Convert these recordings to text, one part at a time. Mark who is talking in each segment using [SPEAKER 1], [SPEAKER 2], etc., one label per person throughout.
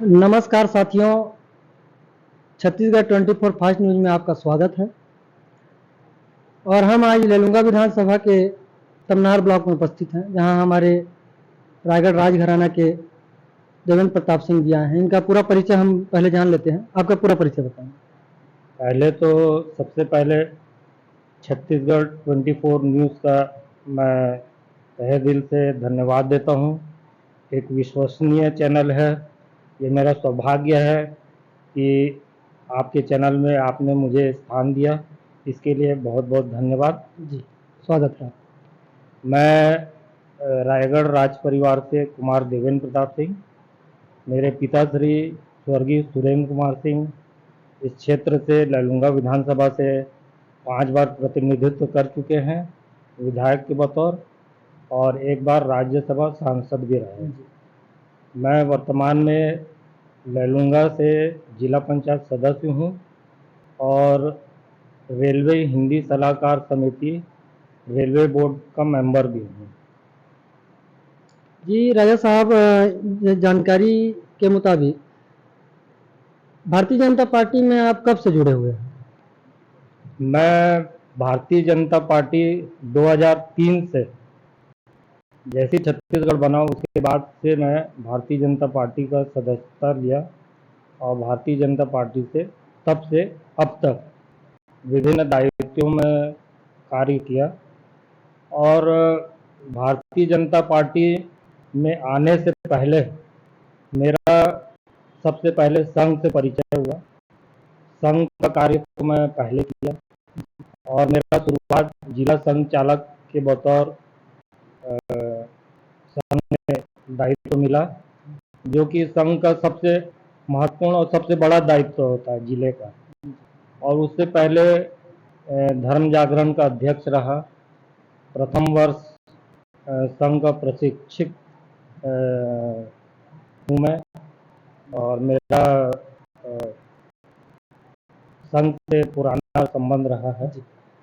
[SPEAKER 1] नमस्कार साथियों, Chhattisgarh 24 fast news में आपका स्वागत है। और हम आज लेलुंगा विधानसभा के तमनार ब्लॉक में उपस्थित हैं, जहां हमारे रायगढ़ राजघराना के देवेंद्र प्रताप सिंह जी आए हैं। इनका पूरा परिचय हम पहले जान लेते हैं। आपका पूरा परिचय बताएं।
[SPEAKER 2] पहले तो सबसे पहले छत्तीसगढ़ 24 न्यूज़ का मैं तहे दिल से धन्यवाद देता हूं। एक विश्वसनीय चैनल है। ये मेरा सौभाग्य है कि आपके चैनल में आपने मुझे स्थान दिया, इसके लिए बहुत बहुत धन्यवाद
[SPEAKER 1] जी, स्वागत है।
[SPEAKER 2] मैं रायगढ़ राज परिवार से कुमार देवेंद्र प्रताप सिंह। मेरे पिताश्री स्वर्गीय सुरेंद्र कुमार सिंह इस क्षेत्र से लेलुंगा विधानसभा से 5 बार प्रतिनिधित्व कर चुके हैं विधायक के बतौर, और एक बार राज्यसभा सांसद भी रहे। मैं वर्तमान में लेलुंगा से जिला पंचायत सदस्य हूं और रेलवे हिंदी सलाहकार समिति रेलवे बोर्ड का मेंबर भी हूं।
[SPEAKER 1] जी राजा साहब, जानकारी के मुताबिक भारतीय जनता पार्टी में आप कब से जुड़े हुए हैं?
[SPEAKER 2] मैं भारतीय जनता पार्टी 2003 से, जैसे छत्तीसगढ़ बना उसके बाद से मैं भारतीय जनता पार्टी का सदस्यता लिया और भारतीय जनता पार्टी से तब से अब तक विभिन्न दायित्वों में कार्य किया। और भारतीय जनता पार्टी में आने से पहले मेरा सबसे पहले संघ से परिचय हुआ। संघ का कार्य तो मैं पहले किया और मेरा शुरुआत जिला संघ चालक के बतौर संघ में दायित्व मिला, जो कि संघ का सबसे महत्वपूर्ण और सबसे बड़ा दायित्व होता है जिले का। और उससे पहले धर्म जागरण का अध्यक्ष रहा। प्रथम वर्ष संघ का प्रशिक्षक हूँ मैं, और मेरा संघ से पुराना संबंध रहा है।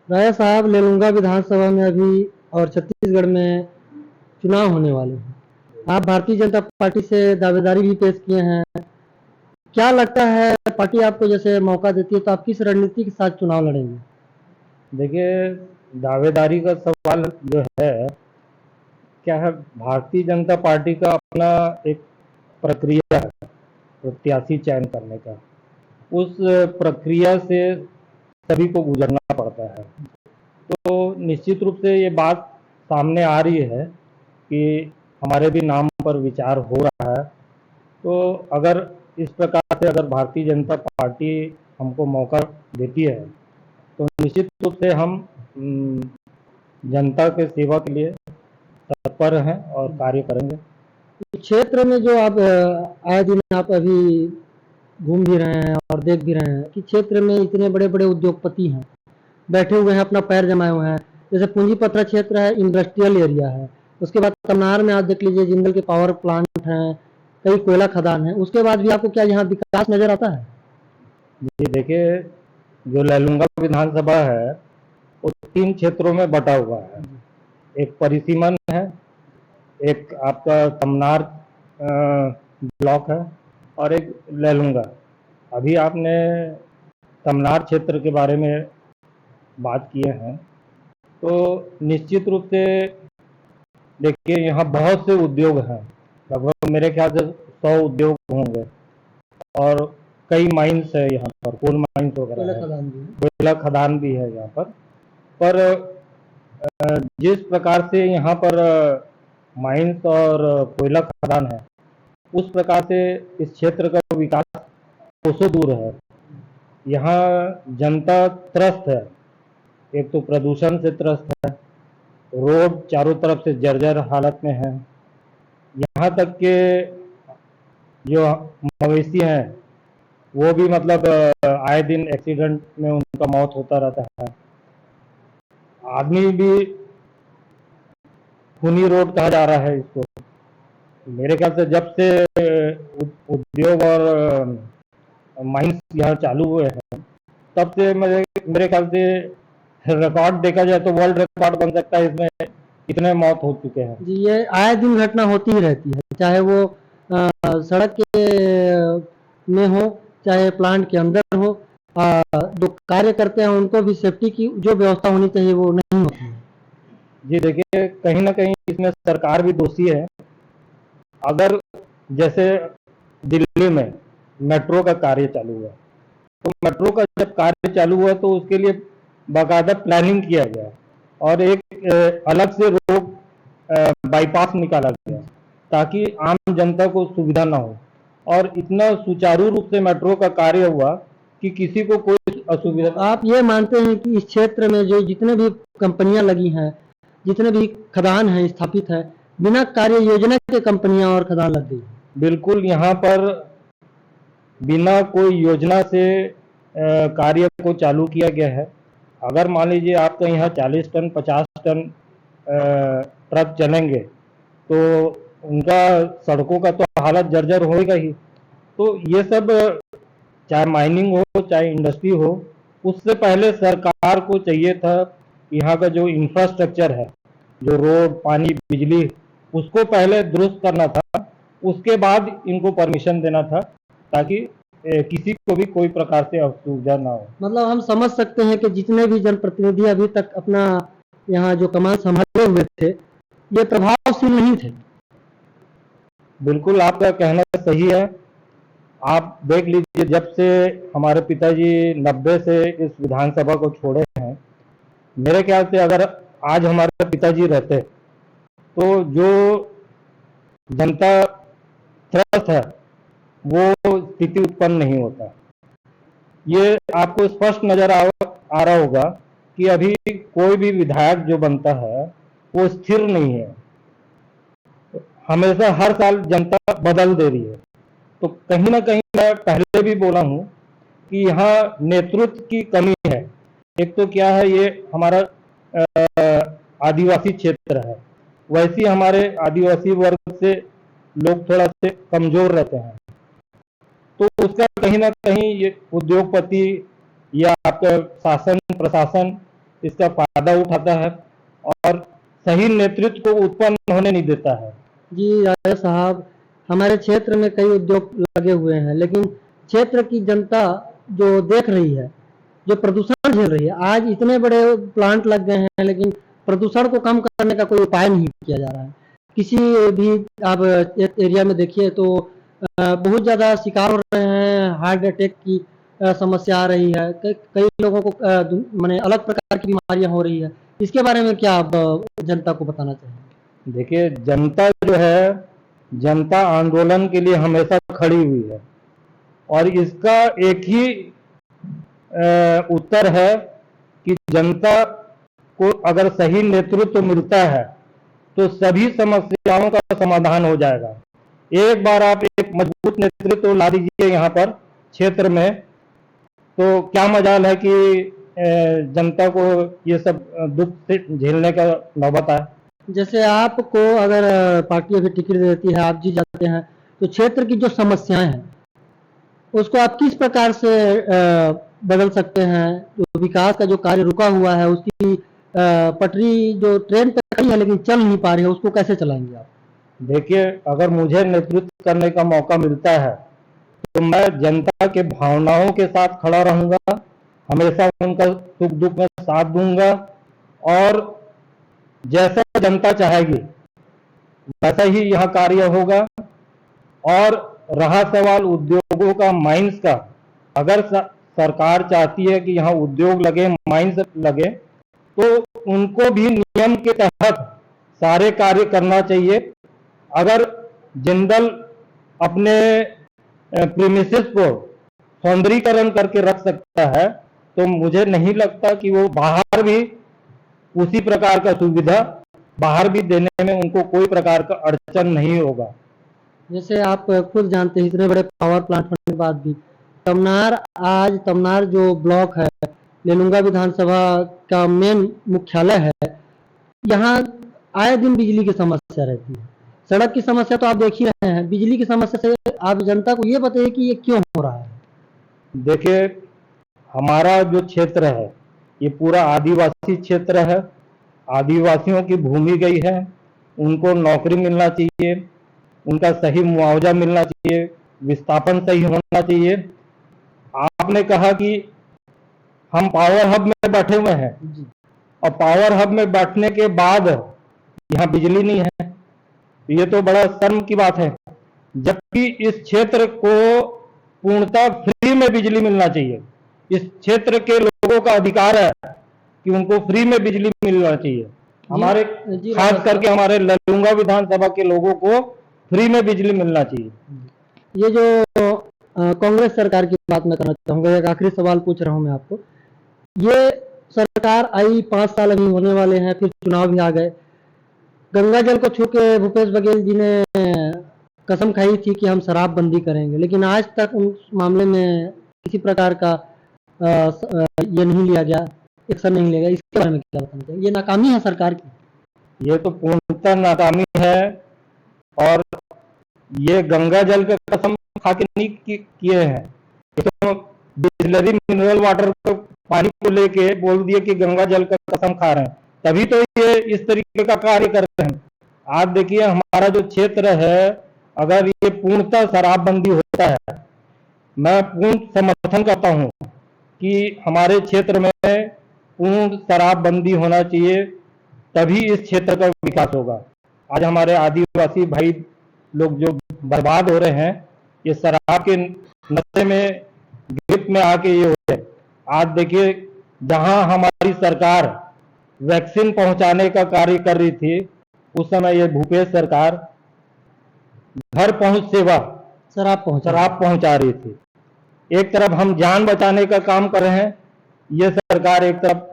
[SPEAKER 1] राजा साहब, लेलुंगा विधानसभा में अभी और छत्तीसगढ़ में चुनाव होने वाले हैं। आप भारतीय जनता पार्टी से दावेदारी भी पेश किए हैं। क्या लगता है, पार्टी आपको जैसे मौका देती है तो आप किस रणनीति के साथ चुनाव लड़ेंगे?
[SPEAKER 2] देखिए, दावेदारी का सवाल जो है, क्या है, भारतीय जनता पार्टी का अपना एक प्रक्रिया है प्रत्याशी चयन करने का। उस प्रक्रिया से सभी को गुजरना पड़ता है। तो निश्चित रूप से ये बात सामने आ रही है कि हमारे भी नाम पर विचार हो रहा है। तो अगर इस प्रकार से अगर भारतीय जनता पार्टी हमको मौका देती है तो निश्चित रूप से हम जनता के सेवा के लिए तत्पर हैं और कार्य करेंगे।
[SPEAKER 1] क्षेत्र में जो आप आए दिन आप अभी घूम भी रहे हैं और देख भी रहे हैं कि क्षेत्र में इतने बड़े बड़े उद्योगपति हैं, बैठे हुए हैं, अपना पैर जमाए हुए हैं। जैसे पूंजीपत्र क्षेत्र है, इंडस्ट्रियल एरिया है। उसके बाद तमनार में आप देख लीजिए, जिंदल के पावर प्लांट हैं, कई कोयला खदान है। उसके बाद भी आपको क्या यहाँ विकास नजर आता है?
[SPEAKER 2] जी देखिए, जो लेलुंगा विधानसभा है वो 3 क्षेत्रों में बटा हुआ है। एक परिसीमन है, एक आपका तमनार ब्लॉक है और एक लेलुंगा। अभी आपने तमनार क्षेत्र के बारे में बात किए हैं, तो निश्चित रूप से देखिए यहाँ बहुत से उद्योग हैं, लगभग मेरे ख्याल से 100 उद्योग होंगे और कई माइंस है यहाँ पर, कोल माइंस वगैरह है, कोयला खदान भी है यहाँ पर जिस प्रकार से यहाँ पर माइंस और कोयला खदान है, उस प्रकार से इस क्षेत्र का विकास कोसों दूर है। यहाँ जनता त्रस्त है। एक तो प्रदूषण से त्रस्त है, रोड चारों तरफ से जर्जर हालत में है। यहाँ तक के जो मवेशी हैं वो भी मतलब आए दिन एक्सीडेंट में उनका मौत होता रहता है। आदमी भी खूनी रोड कहा जा रहा है इसको। मेरे ख्याल से जब से उद्योग और माइंस यहाँ चालू हुए हैं, तब से मेरे ख्याल से रिकॉर्ड देखा जाए तो वर्ल्ड रिकॉर्ड बन सकता है। इसमें कितने मौत हो चुके हैं।
[SPEAKER 1] जी, ये आए दिन घटना होती ही रहती है, चाहे वो सड़क के में हो चाहे प्लांट के अंदर हो, जो कार्य करते हैं उनको भी सेफ्टी की जो व्यवस्था होनी चाहिए वो नहीं होती है।
[SPEAKER 2] जी देखिए, कहीं ना कहीं इसमें सरकार भी दोषी है। अगर जैसे दिल्ली में मेट्रो का कार्य चालू हुआ, तो मेट्रो का जब कार्य चालू हुआ तो उसके लिए बाकायदा प्लानिंग किया गया और एक अलग से रोड बाईपास निकाला गया ताकि आम जनता को सुविधा ना हो, और इतना सुचारू रूप से मेट्रो का कार्य हुआ कि किसी को कोई असुविधा।
[SPEAKER 1] आप ये मानते हैं कि इस क्षेत्र में जो जितने भी कंपनियां लगी हैं, जितने भी खदान हैं स्थापित है, बिना कार्य योजना के कंपनियां और खदान लग गई?
[SPEAKER 2] बिल्कुल, यहाँ पर बिना कोई योजना से कार्य को चालू किया गया है। अगर मान लीजिए आपका यहाँ 40 टन 50 टन ट्रक चलेंगे तो उनका सड़कों का तो हालत जर्जर होएगा ही। तो ये सब चाहे माइनिंग हो चाहे इंडस्ट्री हो, उससे पहले सरकार को चाहिए था यहाँ का जो इंफ्रास्ट्रक्चर है, जो रोड पानी बिजली, उसको पहले दुरुस्त करना था, उसके बाद इनको परमिशन देना था ताकि किसी को भी कोई प्रकार से असुविधा ना हो।
[SPEAKER 1] मतलब हम समझ सकते हैं कि जितने भी जनप्रतिनिधि अभी तक अपना यहाँ जो कमान संभाले हुए थे, ये प्रभावशील नहीं थे।
[SPEAKER 2] बिल्कुल आपका कहना सही है। आप देख लीजिए, जब से हमारे पिताजी 90 से इस विधानसभा को छोड़े हैं, मेरे ख्याल से अगर आज हमारे पिताजी रहते तो जो जनता त्रस्त है वो स्थिति उत्पन्न नहीं होता। ये आपको स्पष्ट नजर आ रहा होगा कि अभी कोई भी विधायक जो बनता है वो स्थिर नहीं है, हमेशा हर साल जनता बदल दे रही है। तो कहीं ना कहीं मैं पहले भी बोला हूं कि यहाँ नेतृत्व की कमी है। एक तो क्या है, ये हमारा आदिवासी क्षेत्र है, वैसे ही हमारे आदिवासी वर्ग से लोग थोड़ा से कमजोर रहते हैं, तो उसका कहीं ना कहीं ये उद्योगपति या आपका शासन प्रशासन इसका फायदा उठाता है और सही नेतृत्व को उत्पन्न होने नहीं देता है।
[SPEAKER 1] जी राजा साहब, हमारे क्षेत्र में कई उद्योग लगे हुए हैं, लेकिन क्षेत्र की जनता जो देख रही है, जो प्रदूषण झेल रही है, आज इतने बड़े प्लांट लग गए हैं लेकिन प्रदूषण को कम करने का कोई उपाय नहीं किया जा रहा है। किसी भी आप एरिया में देखिए तो बहुत ज़्यादा शिकार हो रहे हैं, हार्ट अटैक की समस्या आ रही है, कई लोगों को माने अलग प्रकार की बीमारियां हो रही है। इसके बारे में क्या आप जनता को बताना चाहेंगे?
[SPEAKER 2] देखिए, जनता जो है, जनता आंदोलन के लिए हमेशा खड़ी हुई है और इसका एक ही उत्तर है कि जनता को अगर सही नेतृत्व मिलता है तो सभी समस्याओं का समाधान हो जाएगा। एक बार आप एक मजबूत नेतृत्व ला दीजिए यहाँ पर क्षेत्र में, तो क्या मजाल है कि जनता को ये सब दुख से झेलने का नौबत आए।
[SPEAKER 1] जैसे आपको अगर पार्टी अभी टिकट देती है, आप जीत जाते हैं, तो क्षेत्र की जो समस्याएं हैं उसको आप किस प्रकार से बदल सकते हैं? जो विकास का जो कार्य रुका हुआ है, उसकी पटरी जो ट्रेन पे खड़ी है लेकिन चल नहीं पा रही है, उसको कैसे चलाएंगे आप?
[SPEAKER 2] देखिए, अगर मुझे नेतृत्व करने का मौका मिलता है तो मैं जनता के भावनाओं के साथ खड़ा रहूंगा, हमेशा उनका सुख दुख में साथ दूंगा और जैसा जनता चाहेगी वैसा ही यहाँ कार्य होगा। और रहा सवाल उद्योगों का, माइंस का, अगर सरकार चाहती है कि यहाँ उद्योग लगे, माइंस लगे, तो उनको भी नियम के तहत सारे कार्य करना चाहिए। अगर जिंदल अपने प्रीमिसेस को सौंदर्यीकरण करके रख सकता है तो मुझे नहीं लगता कि वो बाहर भी उसी प्रकार का सुविधा बाहर भी देने में उनको कोई प्रकार का अड़चन नहीं होगा।
[SPEAKER 1] जैसे आप खुद जानते हैं, इतने बड़े पावर प्लांट होने के बाद भी तमनार जो ब्लॉक है, लेलुंगा विधानसभा का मेन मुख्यालय है, यहाँ आए दिन बिजली की समस्या रहती है। सड़क की समस्या तो आप देख ही रहे हैं, बिजली की समस्या से आप जनता को ये बताइए कि ये क्यों हो रहा है?
[SPEAKER 2] देखिए, हमारा जो क्षेत्र है ये पूरा आदिवासी क्षेत्र है, आदिवासियों की भूमि गई है, उनको नौकरी मिलना चाहिए। उनका सही मुआवजा मिलना चाहिए, विस्थापन सही होना चाहिए। आपने कहा कि हम पावर हब में बैठे हुए हैं
[SPEAKER 1] जी
[SPEAKER 2] और पावर हब में बैठने के बाद यहाँ बिजली नहीं है, ये तो बड़ा शर्म की बात है। जबकि इस क्षेत्र को पूर्णतः फ्री में बिजली मिलना चाहिए। इस क्षेत्र के लोगों का अधिकार है कि उनको फ्री में बिजली मिलना चाहिए। हमारे
[SPEAKER 1] जी,
[SPEAKER 2] खास करके हमारे ललूंगा विधानसभा के लोगों को फ्री में बिजली मिलना चाहिए।
[SPEAKER 1] ये जो कांग्रेस सरकार की बात मैं करना चाहूंगा, एक आखिरी सवाल पूछ रहा हूं मैं आपको। ये सरकार आई 5 साल अभी होने वाले हैं, फिर चुनाव भी आ गए। गंगा जल को छू के भूपेश बघेल जी ने कसम खाई थी कि हम शराबबंदी करेंगे, लेकिन आज तक उस मामले में किसी प्रकार का ये नहीं लिया गया, एक्शन नहीं लिया गया। इसके बारे में क्या बताना चाहिए? ये नाकामी है सरकार की।
[SPEAKER 2] ये तो पूर्णतः नाकामी है और ये गंगा जल का कसम खा के नहीं किए हैं। ये तो बिस्लरी मिनरल वाटर को पानी को लेके बोल दिए कि गंगा जल का कसम खा रहे हैं, तभी तो ये इस तरीके का कार्य कर रहे हैं। आप देखिए हमारा जो क्षेत्र है, अगर ये पूर्णतः शराबबंदी होता है, मैं पूर्ण समर्थन करता हूँ कि हमारे क्षेत्र में पूर्ण शराबबंदी होना चाहिए, तभी इस क्षेत्र का विकास होगा। आज हमारे आदिवासी भाई लोग जो बर्बाद हो रहे हैं, ये शराब के नशे में गिरफ्त में आके ये हो रहे हैं। आज देखिए जहां हमारी सरकार वैक्सीन पहुंचाने का कार्य कर रही थी, उस समय ये भूपेश सरकार घर पहुंच सेवा
[SPEAKER 1] शराब
[SPEAKER 2] पहुंचा रही थी। एक तरफ हम जान बचाने का काम कर रहे हैं, ये सरकार एक तरफ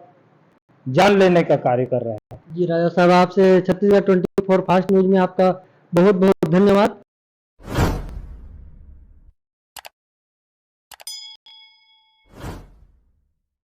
[SPEAKER 2] जान लेने का कार्य कर रहा है।
[SPEAKER 1] जी राजा साहब, आपसे छत्तीसगढ़ 24 फास्ट न्यूज में आपका बहुत बहुत धन्यवाद।